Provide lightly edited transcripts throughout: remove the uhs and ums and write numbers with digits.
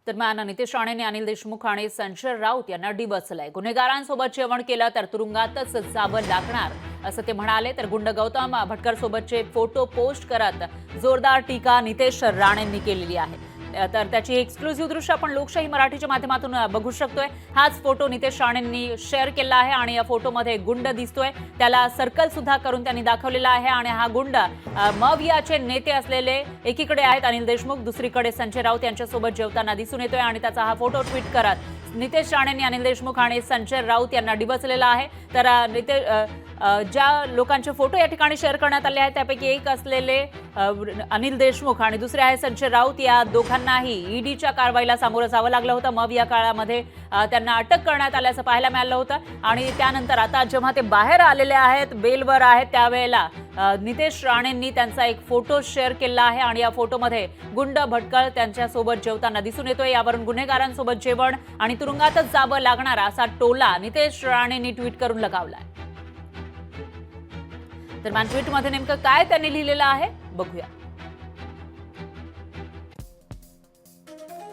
दरम्यान नितेश राणेंनी अनिल देशमुख आणि संजय राऊत यांना डिवचलंय। गुन्हेगारांसोबत जेवण केलं तर तुरुंगातच जावं लागणार असं ते म्हणाले। तर गुंड गौतम भटकर सोबतचे फोटो पोस्ट करत जोरदार टीका नितेश राणेंनी केलेली आहे। तर त्याची एक्सक्लुझिव्ह दृश्य आपण लोकशाही मराठीच्या माध्यमातून बघू शकतोय। हाच फोटो नितेश राणेंनी शेअर केला आहे आणि या फोटोमध्ये गुंड दिसतोय, त्याला सर्कल सुद्धा करून त्यांनी दाखवलेला आहे। आणि हा गुंड मवियाचे नेते असलेले एकीकडे आहेत अनिल देशमुख, दुसरीकडे संजय राऊत यांच्यासोबत जेवताना दिसून येतोय आणि त्याचा हा फोटो ट्विट करत नितेश राणेंनी अनिल देशमुख आणि संजय राऊत यांना डिवचलेला आहे। तर ज्या लोकांचे फोटो या ठिकाणी शेअर करण्यात आले आहेत त्यापैकी एक असलेले अनिल देशमुख आणि दुसरे आहे संजय राऊत, या दोघांनाही ईडीच्या कारवाईला सामोरं जावं लागलं होतं। मग या काळामध्ये त्यांना अटक करण्यात आल्याचं पाहायला मिळालं होतं आणि त्यानंतर आता जेव्हा ते बाहेर आलेले आहेत, बेलवर आहेत, त्यावेळेला नितेश राणेंनी त्यांचा एक फोटो शेअर केला आहे आणि या फोटोमध्ये गुंड भटकर त्यांच्यासोबत जेवताना दिसून येतोय। यावरून गुन्हेगारांसोबत जेवण आणि तुरुंगातच जावं लागणार असा टोला नितेश राणेंनी ट्विट करून लगावलाय। दरम्यान ट्विटमध्ये नेमकं काय त्यांनी लिहिलेलं आहे बघूया।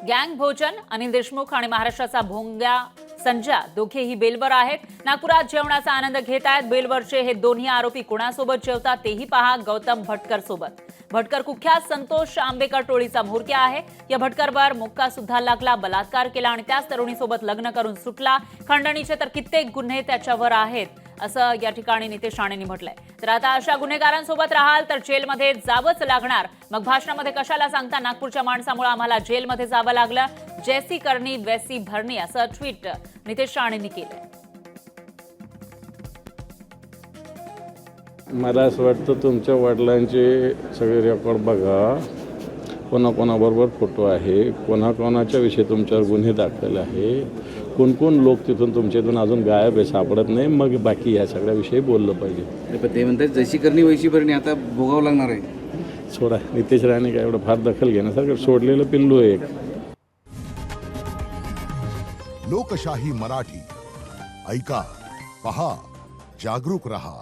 गँग भोजन, अनिल देशमुख आणि महाराष्ट्राचा भोंग्या संजय दोघेही बेलवर आहेत। नागपुरात जेवणाचा आनंद घेत आहेत। बेलवरचे हे दोन्ही आरोपी कोणासोबत जेवतात तेही पहा, गौतम भटकर सोबत। भटकर कुख्यात संतोष आंबेकर टोळीचा म्होरक्या आहे। या भटकरवर मोक्का सुद्धा लागला, बलात्कार केला आणि त्याच तरुणीसोबत लग्न करून सुटला। खंडणीचे तर कित्येक गुन्हे त्याच्यावर आहेत असं या ठिकाणी नितेश राणेंनी म्हटलंय। तर आता अशा गुन्हेगारांसोबत राहाल तर जेलमध्ये जावंच लागणार। मग भाषणामध्ये कशाला सांगता नागपूरच्या माणसामुळे आम्हाला जेलमध्ये जावं लागलं, जैसी करणी वैसी भरणी असं ट्विट नितेश राणेंनी केलंय। मला असं वाटतं तुमच्या वडिलांचे सगळे रेकॉर्ड बघा, कोणाकोणाबरोबर फोटो आहे, कोणाकोणाच्या विषयी तुमच्यावर गुन्हे दाखल आहे, कोण कोण लोक तिथून तुमच्यातून अजून गायब आहे, सापडत नाही, मग बाकी या सगळ्या विषयी बोललं पाहिजे। पण ते म्हणतात जशी करणी वैशी भरणी आता भोगावं लागणार आहे। सोडा, नितेश राणे काय एवढं फार दखल घेण्यासारखं सोडलेलं पिल्लू आहे एक। लोकशाही मराठी ऐका, पहा, जागरूक रहा।